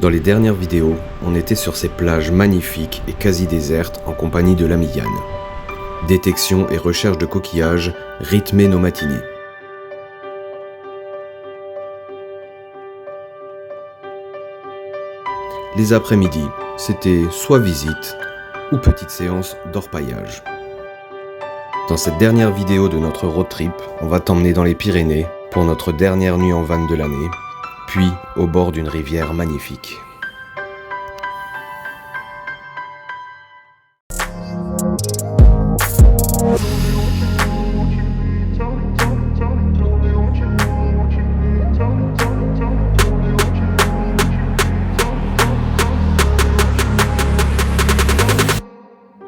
Dans les dernières vidéos, on était sur ces plages magnifiques et quasi désertes en compagnie de l'ami Yann. Détection et recherche de coquillages rythmaient nos matinées. Les après-midi, c'était soit visite ou petite séance d'orpaillage. Dans cette dernière vidéo de notre road trip, on va t'emmener dans les Pyrénées pour notre dernière nuit en van de l'année, puis au bord d'une rivière magnifique.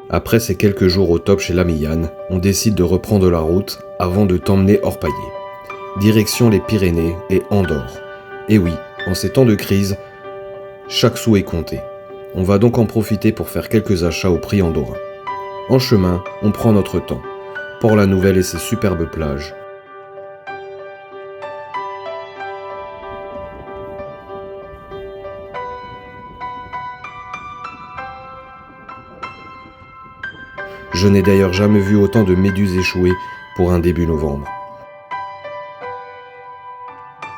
Après ces quelques jours au top chez l'ami Yann, on décide de reprendre la route avant de t'emmener orpailler. Direction les Pyrénées et Andorre. Et oui, en ces temps de crise, chaque sou est compté. On va donc en profiter pour faire quelques achats au prix andorrain. En chemin, on prend notre temps. Port-la-Nouvelle et ses superbes plages. Je n'ai d'ailleurs jamais vu autant de méduses échouées pour un début novembre.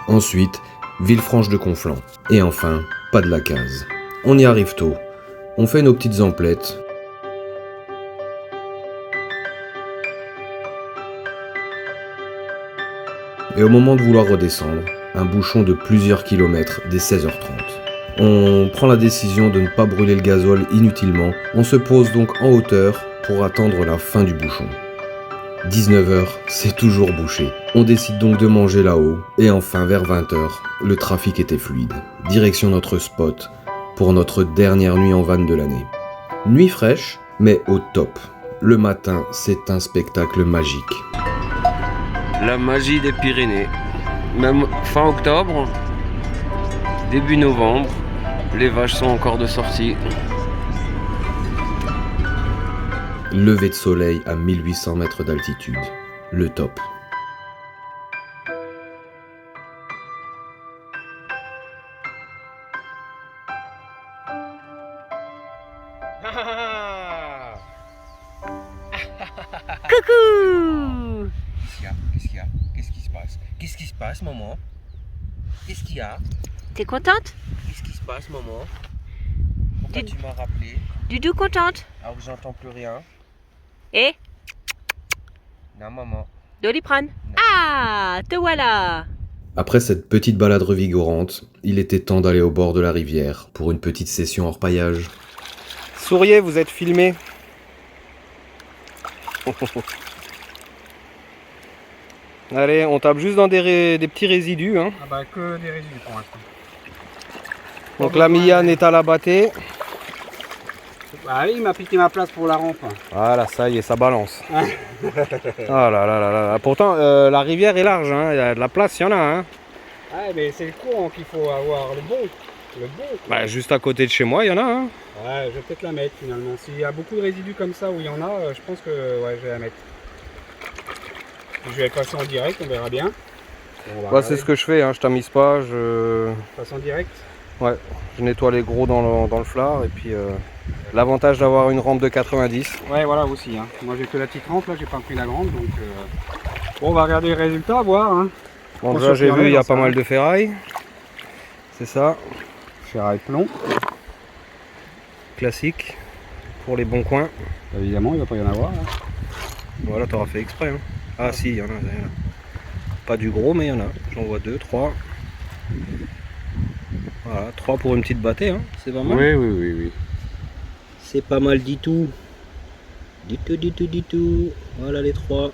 Ensuite, Villefranche-de-Conflans. Et enfin, pas de la case. On y arrive tôt. On fait nos petites emplettes. Et au moment de vouloir redescendre, un bouchon de plusieurs kilomètres dès 16h30. On prend la décision de ne pas brûler le gazole inutilement. On se pose donc en hauteur pour attendre la fin du bouchon. 19h, c'est toujours bouché. On décide donc de manger là-haut. Et enfin, vers 20h, le trafic était fluide. Direction notre spot pour notre dernière nuit en van de l'année. Nuit fraîche, mais au top. Le matin, c'est un spectacle magique. La magie des Pyrénées. Même fin octobre, début novembre, les vaches sont encore de sortie. Lever de soleil à 1800 mètres d'altitude. Le top. Coucou! Qu'est-ce qui se passe? Qu'est-ce qui se passe, maman? Qu'est-ce qu'il y a? T'es contente? Qu'est-ce qui se passe, maman? Pourquoi tu m'as rappelé? Doudou contente? Ah, où j'entends plus rien. Et Non, maman. Doliprane? Ah, te voilà! Après cette petite balade revigorante, il était temps d'aller au bord de la rivière pour une petite session orpaillage. Souriez, vous êtes filmé. Allez, on tape juste dans des petits résidus. Hein. Ah bah que des résidus pour l'instant. Donc l'ami Yann est à la battée. Bah oui, il m'a piqué ma place pour la rampe. Voilà, ça y est, ça balance. Ah là là là là. Pourtant, la rivière est large, hein. Il y a de la place, il y en a. Hein. Ouais, mais c'est le courant qu'il faut avoir, le bon. Le bon. Bah, juste à côté de chez moi, il y en a. Hein. Ouais, je vais peut-être la mettre finalement. S'il y a beaucoup de résidus comme ça où il y en a, je pense que ouais, je vais la mettre. Je vais passer en direct, on verra bien. Bah, c'est ce que je fais, hein. Je tamise pas, je passe en direct. Ouais, je nettoie les gros dans le flard et puis l'avantage d'avoir une rampe de 90. Ouais, voilà aussi. Hein. Moi j'ai que la petite rampe là, j'ai pas pris la grande donc. Bon, on va regarder les résultats, voir. Hein. Bon, déjà j'ai vu, il y a pas mal de ferraille. C'est ça. Ferraille plomb. Classique pour les bons coins. Évidemment, il va pas y en avoir. Hein. Voilà, t'auras fait exprès. Hein. Ah si, il y en a. Pas du gros, mais il y en a. J'en vois 2, 3. Voilà, 3 pour une petite battée, hein. C'est pas mal. Oui. C'est pas mal du tout. Du tout. Voilà les 3.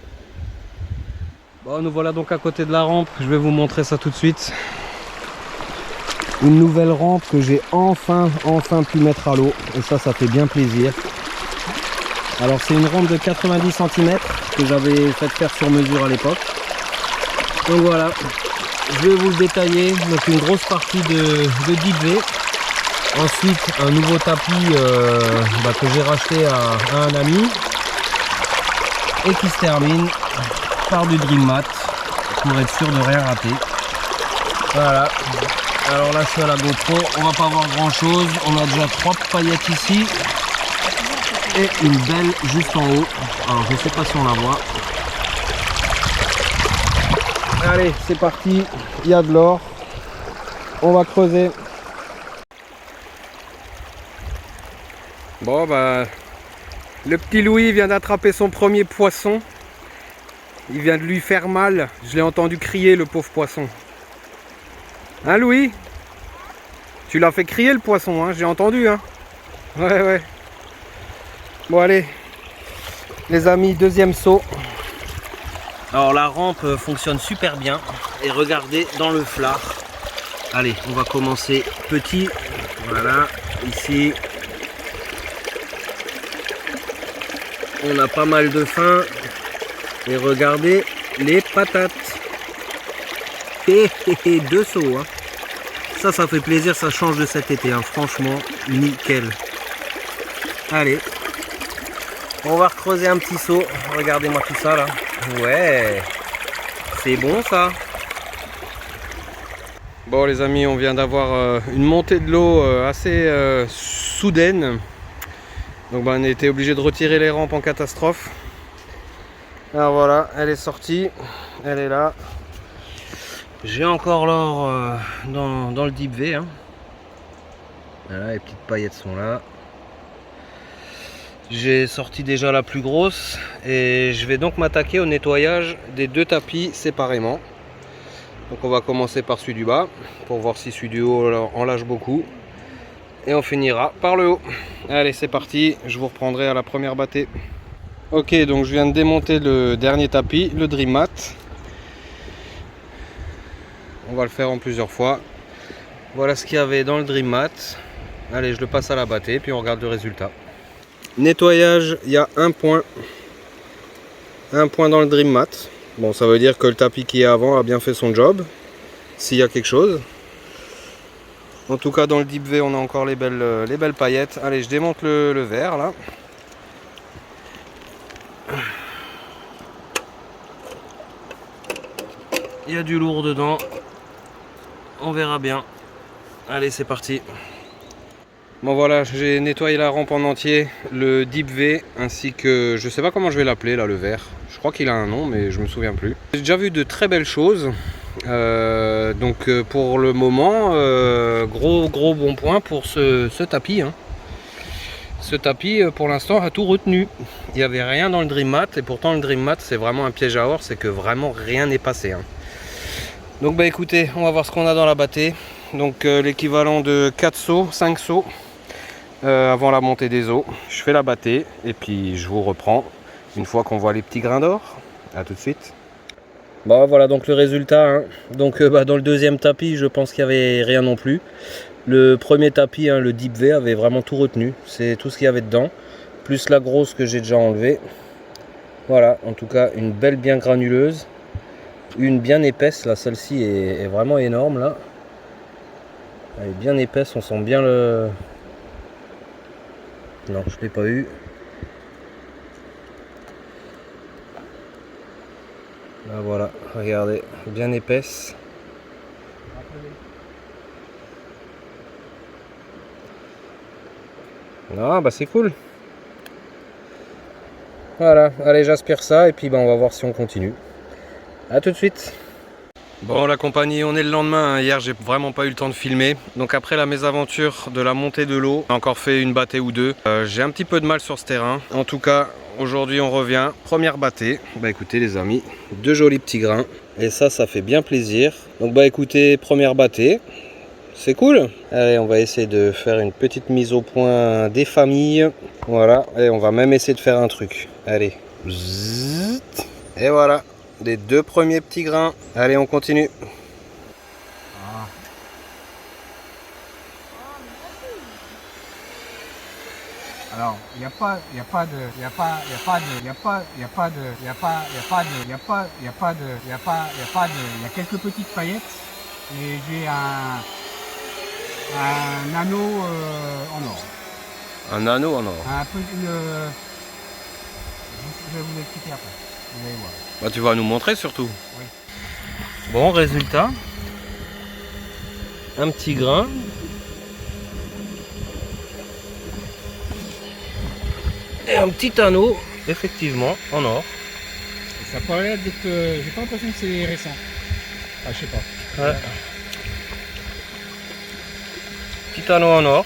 Bon, nous voilà donc à côté de la rampe. Je vais vous montrer ça tout de suite. Une nouvelle rampe que j'ai enfin pu mettre à l'eau. Et ça fait bien plaisir. Alors c'est une rampe de 90 cm que j'avais fait faire sur mesure à l'époque. Donc voilà, je vais vous le détailler. Donc une grosse partie de div. Ensuite un nouveau tapis que j'ai racheté à un ami. Et qui se termine par du Dream Mat pour être sûr de rien rater. Voilà. Alors là je suis à la GoPro, on va pas voir grand chose. On a déjà 3 paillettes ici. Et une belle juste en haut. Alors je sais pas si on la voit. Allez, c'est parti. Il y a de l'or. On va creuser. Bon bah, le petit Louis vient d'attraper son premier poisson. Il vient de lui faire mal. Je l'ai entendu crier, le pauvre poisson. Hein Louis? Tu l'as fait crier le poisson, hein? J'ai entendu, hein? Ouais, ouais. Bon allez, les amis, deuxième saut. Alors la rampe fonctionne super bien. Et regardez dans le flard. Allez, on va commencer petit. Voilà, ici. On a pas mal de faim. Et regardez les patates. Et 2 sauts. Hein. Ça fait plaisir, ça change de cet été. Hein. Franchement, nickel. Allez. On va recreuser un petit saut. Regardez-moi tout ça là. Ouais. C'est bon ça. Bon les amis, on vient d'avoir une montée de l'eau assez soudaine. Donc on a été obligé de retirer les rampes en catastrophe. Alors voilà, elle est sortie, elle est là. J'ai encore l'or dans le deep V. Hein. Voilà, les petites paillettes sont là. J'ai sorti déjà la plus grosse et je vais donc m'attaquer au nettoyage des 2 tapis séparément. Donc on va commencer par celui du bas pour voir si celui du haut en lâche beaucoup. Et on finira par le haut. Allez, c'est parti, je vous reprendrai à la première battée. Ok, donc je viens de démonter le dernier tapis, le Dream Mat. On va le faire en plusieurs fois. Voilà ce qu'il y avait dans le Dream Mat. Allez, je le passe à la battée, puis on regarde le résultat. Nettoyage, il y a 1 point. 1 point dans le Dream Mat. Bon, ça veut dire que le tapis qui est avant a bien fait son job. S'il y a quelque chose. En tout cas, dans le Deep V, on a encore les belles paillettes. Allez, je démonte le verre, là. Il y a du lourd dedans. On verra bien. Allez, c'est parti. Bon voilà, j'ai nettoyé la rampe en entier, le Deep V, ainsi que, je sais pas comment je vais l'appeler là, le verre. Je crois qu'il a un nom, mais je me souviens plus. J'ai déjà vu de très belles choses. Donc pour le moment, gros bon point pour ce tapis. Hein. Ce tapis, pour l'instant, a tout retenu. Il n'y avait rien dans le Dream Mat, et pourtant le Dream Mat, c'est vraiment un piège à or, c'est que vraiment rien n'est passé. Hein. Donc bah écoutez, on va voir ce qu'on a dans la battée. Donc l'équivalent de 4 sauts, 5 sauts. Avant la montée des eaux, je fais la battée et puis je vous reprends une fois qu'on voit les petits grains d'or. A tout de suite. Bon voilà donc le résultat. Hein. Donc dans le deuxième tapis, je pense qu'il n'y avait rien non plus. Le premier tapis, hein, le Deep V, avait vraiment tout retenu. C'est tout ce qu'il y avait dedans, plus la grosse que j'ai déjà enlevée. Voilà, en tout cas une belle bien granuleuse, une bien épaisse. Là, celle-ci est vraiment énorme là. Elle est bien épaisse, on sent bien le. Non, je ne l'ai pas eu. Là voilà, regardez, bien épaisse. Ah bah c'est cool. Voilà, allez j'aspire ça et puis bah, on va voir si on continue. A tout de suite. Bon la compagnie, on est le lendemain, hein. Hier j'ai vraiment pas eu le temps de filmer. Donc après la mésaventure de la montée de l'eau, j'ai encore fait une battée ou deux. J'ai un petit peu de mal sur ce terrain. En tout cas, aujourd'hui on revient, première battée. Bah écoutez les amis, 2 jolis petits grains. Et ça fait bien plaisir. Donc bah écoutez, première battée. C'est cool. Allez, on va essayer de faire une petite mise au point des familles. Voilà, et on va même essayer de faire un truc. Allez. Et voilà. Les 2 premiers petits grains. Allez, on continue. Alors, il n'y a pas de quelques petites paillettes, mais j'ai un anneau en or. Un anneau en or. Je vais vous expliquer après. Vous allez voir. Bah, tu vas nous montrer surtout. Oui. Bon, résultat. un petit grain. Et un petit anneau, effectivement, en or. Ça paraît d'être... j'ai pas l'impression que c'est récent. Ah, je sais pas. Ouais. Petit anneau en or.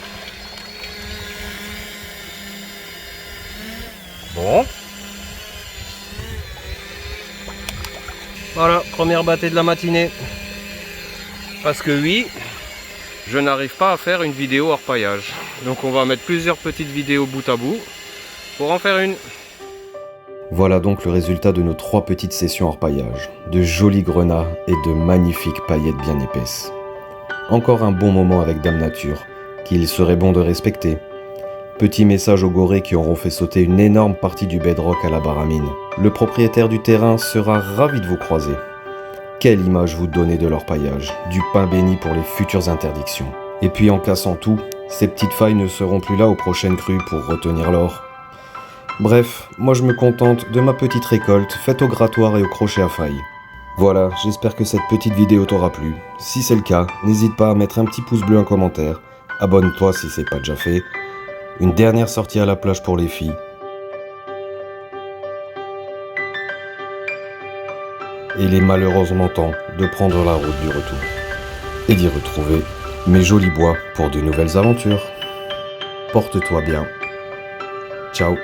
Bon. Voilà, première bâtée de la matinée. Parce que oui, je n'arrive pas à faire une vidéo hors paillage. Donc on va mettre plusieurs petites vidéos bout à bout pour en faire une. Voilà donc le résultat de nos 3 petites sessions hors paillage. De jolis grenats et de magnifiques paillettes bien épaisses. Encore un bon moment avec Dame Nature, qu'il serait bon de respecter. Petit message aux gorées qui auront fait sauter une énorme partie du bedrock à la baramine. Le propriétaire du terrain sera ravi de vous croiser. Quelle image vous donnez de leur paillage, du pain béni pour les futures interdictions. Et puis en cassant tout, ces petites failles ne seront plus là aux prochaines crues pour retenir l'or. Bref, moi je me contente de ma petite récolte faite au grattoir et au crochet à faille. Voilà, j'espère que cette petite vidéo t'aura plu. Si c'est le cas, n'hésite pas à mettre un petit pouce bleu, un commentaire. Abonne-toi si c'est pas déjà fait. Une dernière sortie à la plage pour les filles. Et il est malheureusement temps de prendre la route du retour. Et d'y retrouver mes jolis bois pour de nouvelles aventures. Porte-toi bien. Ciao.